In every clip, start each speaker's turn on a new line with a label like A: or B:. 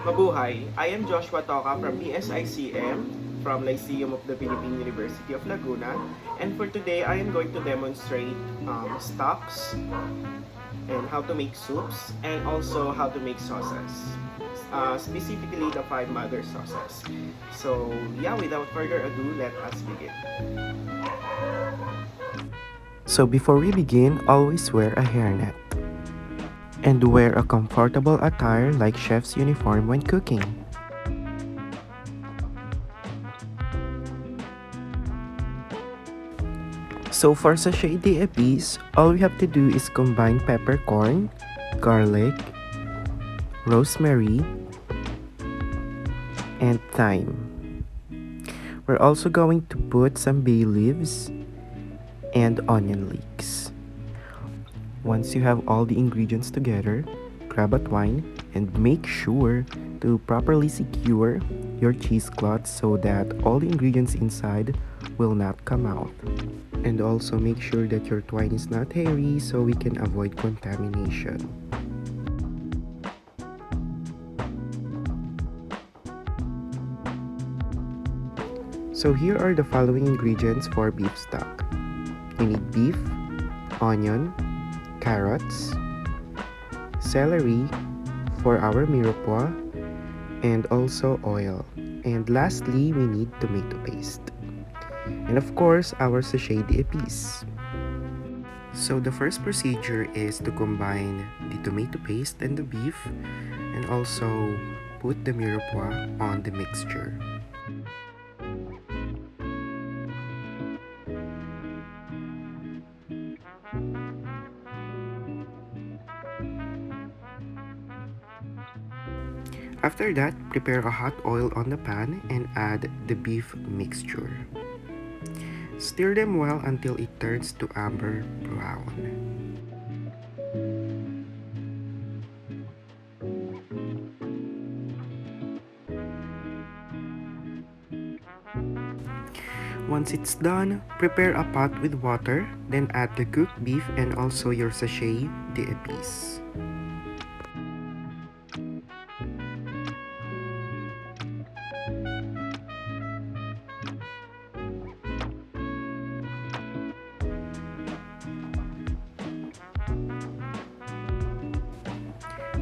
A: Mabuhay! I am Joshua Toca from PSICM from Lyceum of the Philippine University of Laguna, and for today I am going to demonstrate stocks and how to make soups and also how to make sauces, specifically the five mother sauces. So yeah, without further ado, let us begin.
B: So before we begin, always wear a hairnet. And wear a comfortable attire like chef's uniform when cooking. So for sachet d'epices, all we have to do is combine peppercorn, garlic, rosemary, and thyme. We're also going to put some bay leaves and onion leeks. Once you have all the ingredients together, grab a twine and make sure to properly secure your cheesecloth so that all the ingredients inside will not come out. And also make sure that your twine is not hairy so we can avoid contamination. So here are the following ingredients for beef stock. You need beef, onion, carrots, celery for our mirepoix, and also oil. And lastly, we need tomato paste. And of course, our sachet d'epices. So the first procedure is to combine the tomato paste and the beef and also put the mirepoix on the mixture. After that, prepare a hot oil on the pan and add the beef mixture. Stir them well until it turns to amber brown. Once it's done, prepare a pot with water, then add the cooked beef and also your sachet d'epices.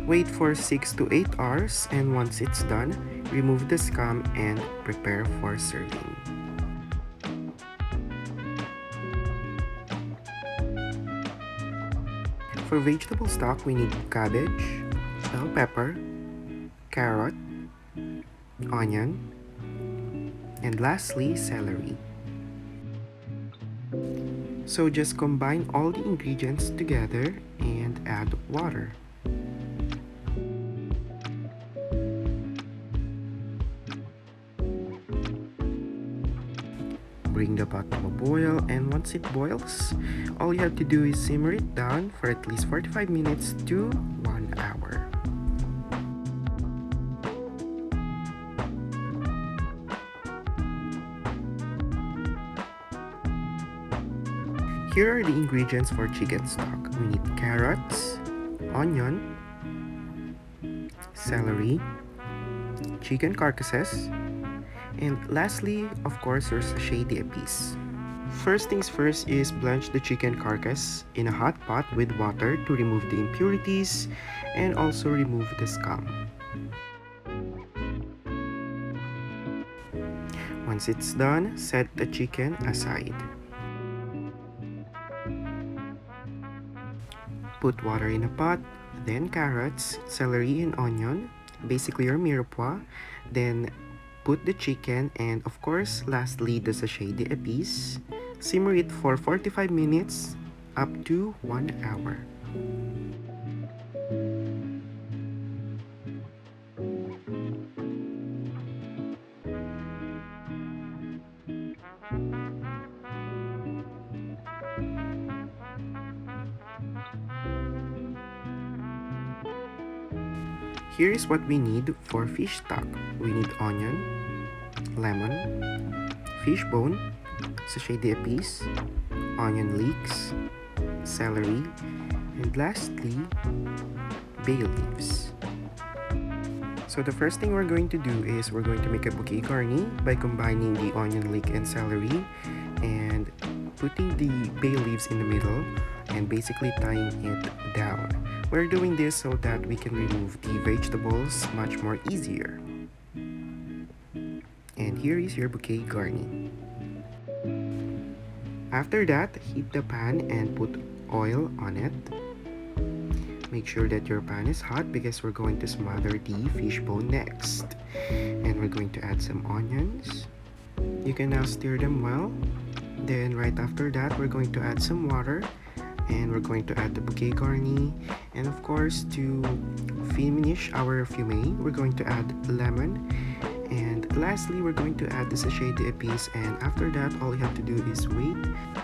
B: Wait for 6 to 8 hours, and once it's done, remove the scum and prepare for serving. For vegetable stock, we need cabbage, bell pepper, carrot, onion, and lastly, celery. So just combine all the ingredients together and add water. Bring the pot to a boil, and once it boils, all you have to do is simmer it down for at least 45 minutes to 1 hour. Here are the ingredients for chicken stock. We need carrots, onion, celery, chicken carcasses, and lastly, of course, your sachet d'epices. First things first is blanch the chicken carcass in a hot pot with water to remove the impurities and also remove the scum. Once it's done, set the chicken aside. Put water in a pot, then carrots, celery, and onion, basically your mirepoix, then put the chicken and of course lastly the sachet d'epices. Simmer it for 45 minutes up to 1 hour. Here is what we need for fish stock. We need onion, lemon, fish bone, sachet d'epices, onion leeks, celery, and lastly, bay leaves. So the first thing we're going to do is we're going to make a bouquet garni by combining the onion, leek, and celery and putting the bay leaves in the middle and basically tying it down. We're doing this so that we can remove the vegetables much more easier. And here is your bouquet garni. After that, heat the pan and put oil on it. Make sure that your pan is hot because we're going to smother the fishbone next. And we're going to add some onions. You can now stir them well. Then right after that, we're going to add some water. And we're going to add the bouquet garni. And of course, to finish our fumet, we're going to add lemon. And lastly, we're going to add the sachet d'épices, and after that, all you have to do is wait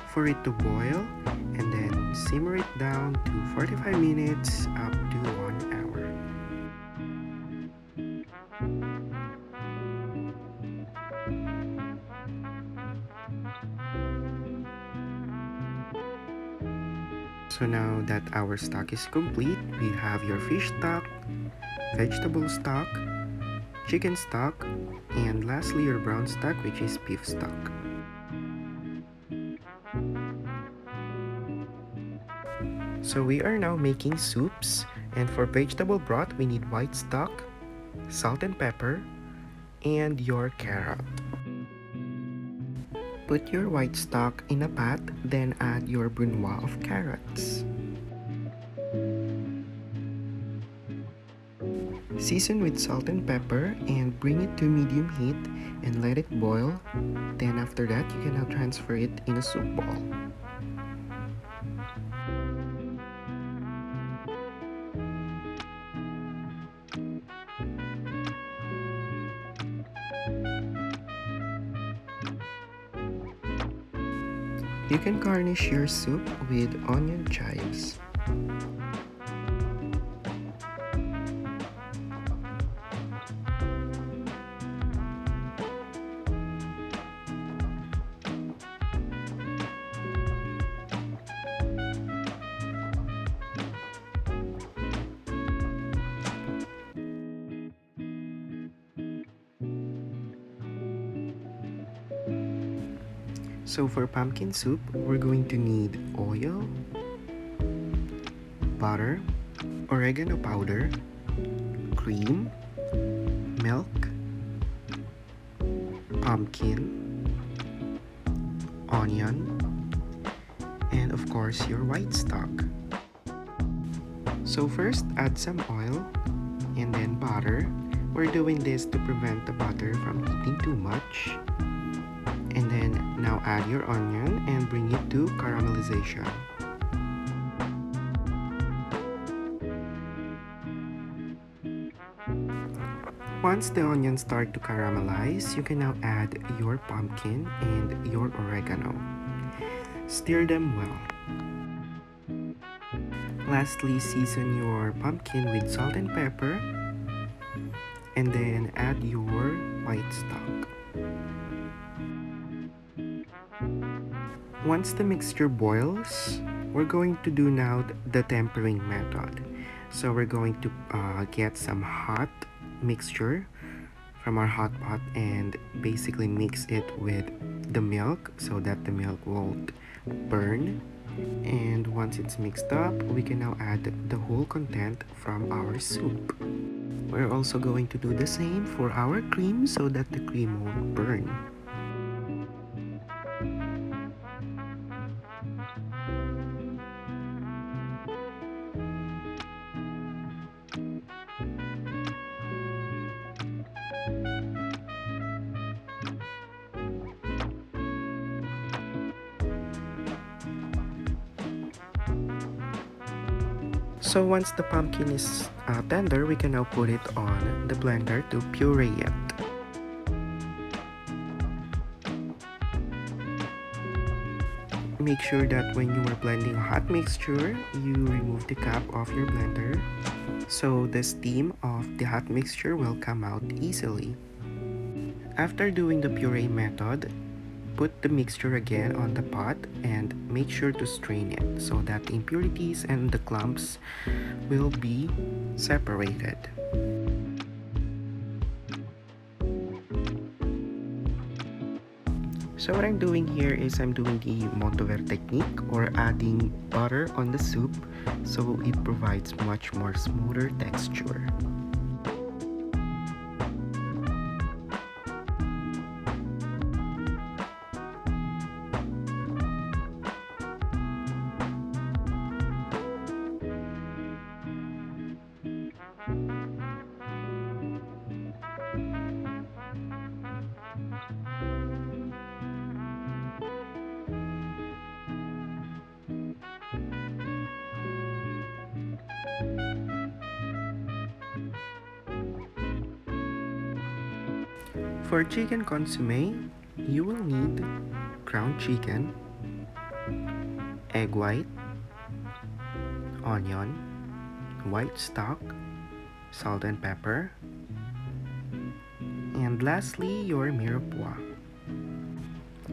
B: for it to boil and then simmer it down to 45 minutes up to 1 hour. So now that our stock is complete, we have your fish stock, vegetable stock, chicken stock, and lastly your brown stock, which is beef stock. So we are now making soups, and for vegetable broth we need white stock, salt and pepper, and your carrot. Put your white stock in a pot, then add your brunoise of carrots. Season with salt and pepper and bring it to medium heat and let it boil. Then after that, you can now transfer it in a soup bowl. You can garnish your soup with onion chives. So for pumpkin soup, we're going to need oil, butter, oregano powder, cream, milk, pumpkin, onion, and of course your white stock. So first add some oil and then butter. We're doing this to prevent the butter from heating too much. And then now add your onion and bring it to caramelization. Once the onions start to caramelize, you can now add your pumpkin and your oregano. Stir them well. Lastly, season your pumpkin with salt and pepper and then add your white stock. Once the mixture boils, we're going to do now the tempering method. So we're going to get some hot mixture from our hot pot and basically mix it with the milk so that the milk won't burn. And once it's mixed up, we can now add the whole content from our soup. We're also going to do the same for our cream so that the cream won't burn. So once the pumpkin is tender, we can now put it on the blender to puree it. Make sure that when you are blending a hot mixture, you remove the cap of your blender so the steam of the hot mixture will come out easily. After doing the puree method, put the mixture again on the pot and make sure to strain it so that the impurities and the clumps will be separated. So what I'm doing here is I'm doing the Montover technique, or adding butter on the soup so it provides much more smoother texture. For chicken consomme, you will need ground chicken, egg white, onion, white stock, salt and pepper, and lastly your mirepoix.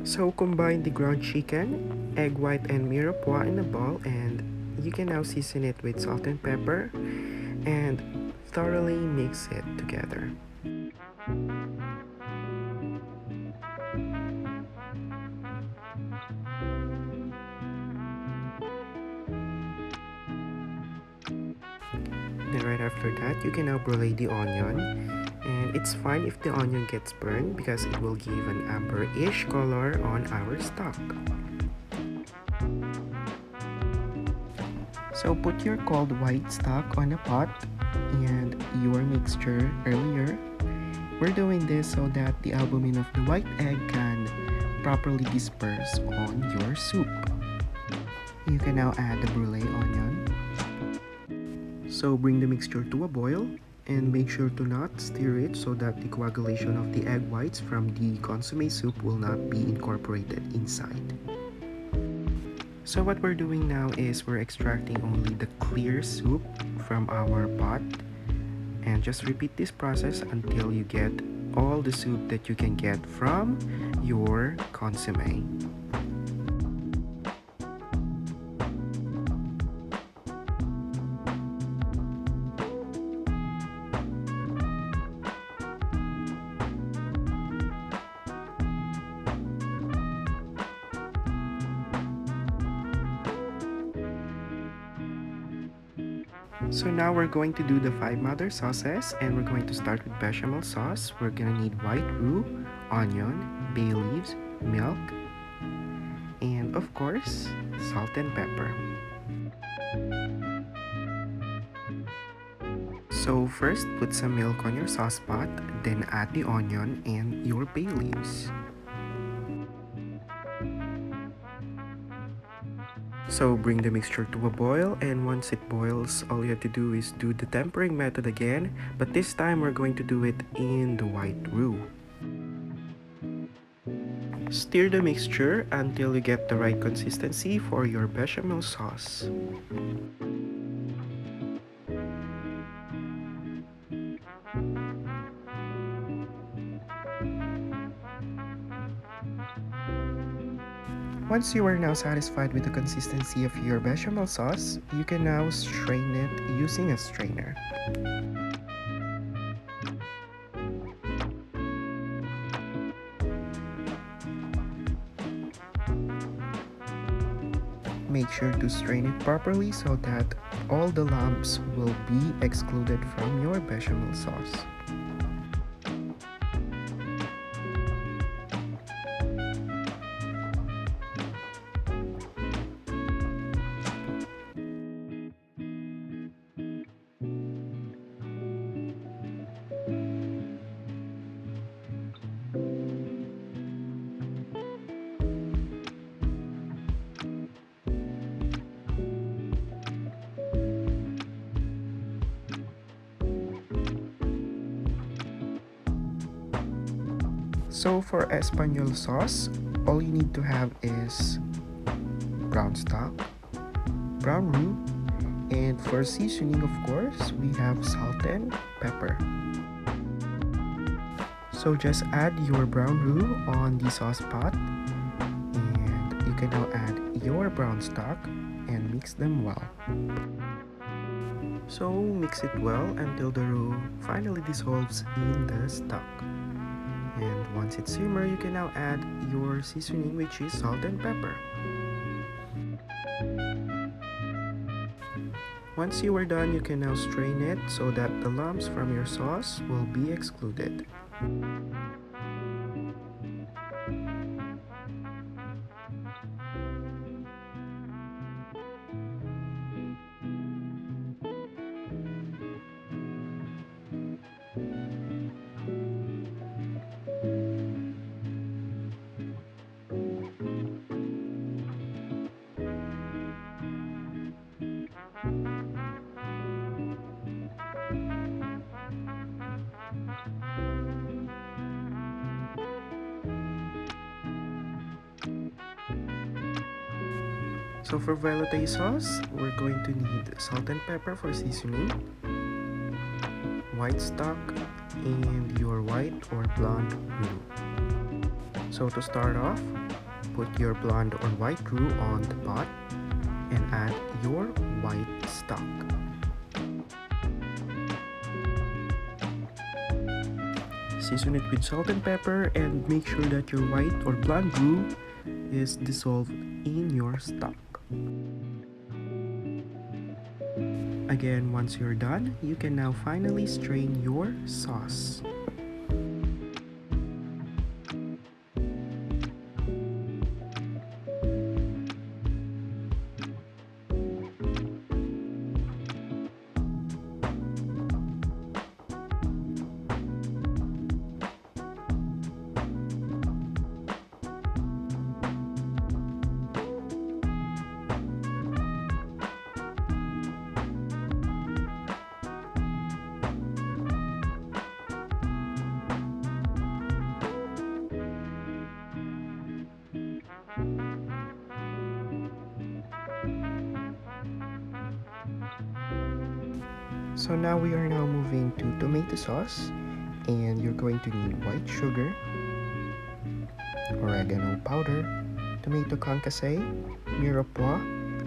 B: So combine the ground chicken, egg white, and mirepoix in a bowl, and you can now season it with salt and pepper and thoroughly mix it together. Then right after that, you can now brulee the onion, and it's fine if the onion gets burned because it will give an amber-ish color on our stock. So put your cold white stock on a pot and your mixture earlier. We're doing this so that the albumin of the white egg can properly disperse on your soup. You can now add the brulee onion. So bring the mixture to a boil and make sure to not stir it so that the coagulation of the egg whites from the consomme soup will not be incorporated inside. So what we're doing now is we're extracting only the clear soup from our pot, and just repeat this process until you get all the soup that you can get from your consomme. So now we're going to do the 5 mother sauces, and we're going to start with bechamel sauce. We're gonna need white roux, onion, bay leaves, milk, and of course, salt and pepper. So first, put some milk on your sauce pot, then add the onion and your bay leaves. So bring the mixture to a boil, and once it boils, all you have to do is do the tempering method again, but this time we're going to do it in the white roux. Stir the mixture until you get the right consistency for your bechamel sauce. Once you are now satisfied with the consistency of your bechamel sauce, you can now strain it using a strainer. Make sure to strain it properly so that all the lumps will be excluded from your bechamel sauce. So for Espanol sauce, all you need to have is brown stock, brown roux, and for seasoning, of course, we have salt and pepper. So just add your brown roux on the sauce pot, and you can now add your brown stock and mix them well. So mix it well until the roux finally dissolves in the stock. And Once it simmers, you can now add your seasoning, which is salt and pepper. Once you are done, you can now strain it so that the lumps from your sauce will be excluded. So for velouté sauce, we're going to need salt and pepper for seasoning, white stock, and your white or blonde roux. So to start off, put your blonde or white roux on the pot and add your white stock. Season it with salt and pepper and make sure that your white or blonde roux is dissolved in your stock. Again, once you're done, you can now finally strain your sauce. So now we are now moving to tomato sauce, and you're going to need white sugar, oregano powder, tomato concasse, mirepoix,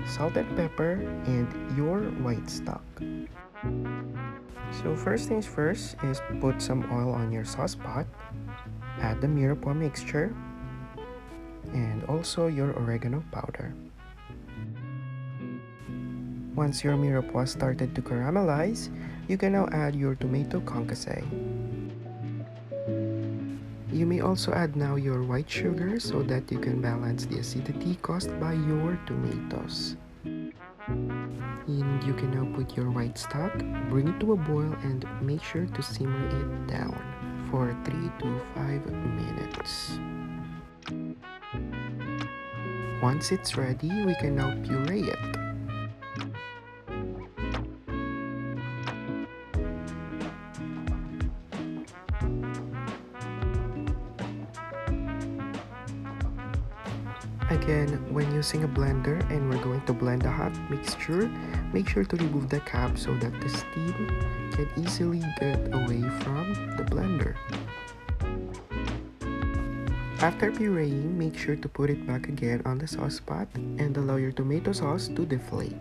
B: salt and pepper, and your white stock. So first things first is put some oil on your sauce pot, add the mirepoix mixture, and also your oregano powder. Once your mirepoix started to caramelize, you can now add your tomato concasse. You may also add now your white sugar so that you can balance the acidity caused by your tomatoes. And you can now put your white stock, bring it to a boil, and make sure to simmer it down for 3 to 5 minutes. Once it's ready, we can now puree it. Again, when using a blender and we're going to blend a hot mixture, make sure to remove the cap so that the steam can easily get away from the blender. After pureeing, make sure to put it back again on the sauce pot and allow your tomato sauce to deflate.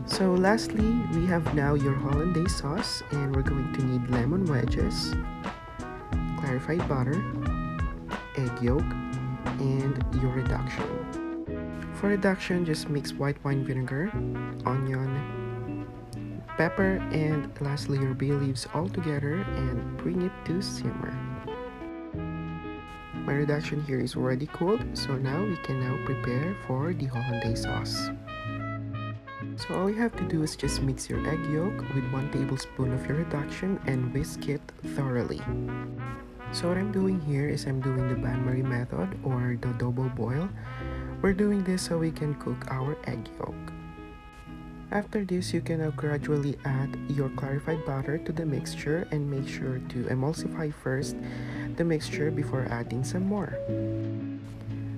B: So lastly, we have now your hollandaise sauce, and we're going to need lemon wedges, clarified butter, egg yolk, and your reduction. For reduction, just mix white wine vinegar, onion, pepper, and lastly your bay leaves all together and bring it to simmer. My reduction here is already cooled, so now we can now prepare for the hollandaise sauce. So all you have to do is just mix your egg yolk with 1 tablespoon of your reduction and whisk it thoroughly. So what I'm doing here is I'm doing the bain-marie method or the double boil. We're doing this so we can cook our egg yolk. After this, you can now gradually add your clarified butter to the mixture and make sure to emulsify first the mixture before adding some more.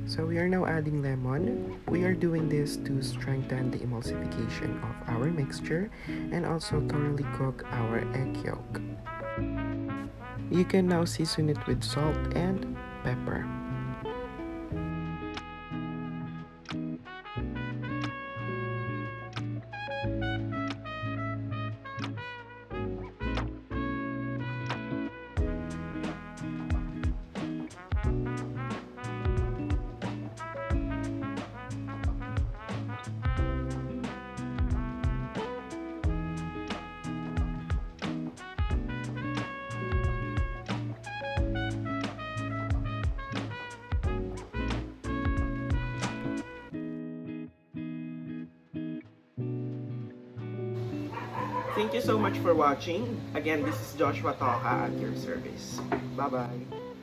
B: So we are now adding lemon. We are doing this to strengthen the emulsification of our mixture and also thoroughly cook our egg yolk. You can now season it with salt and pepper.
A: Thank you so much for watching. Again, this is Joshua Toka at your service. Bye-bye.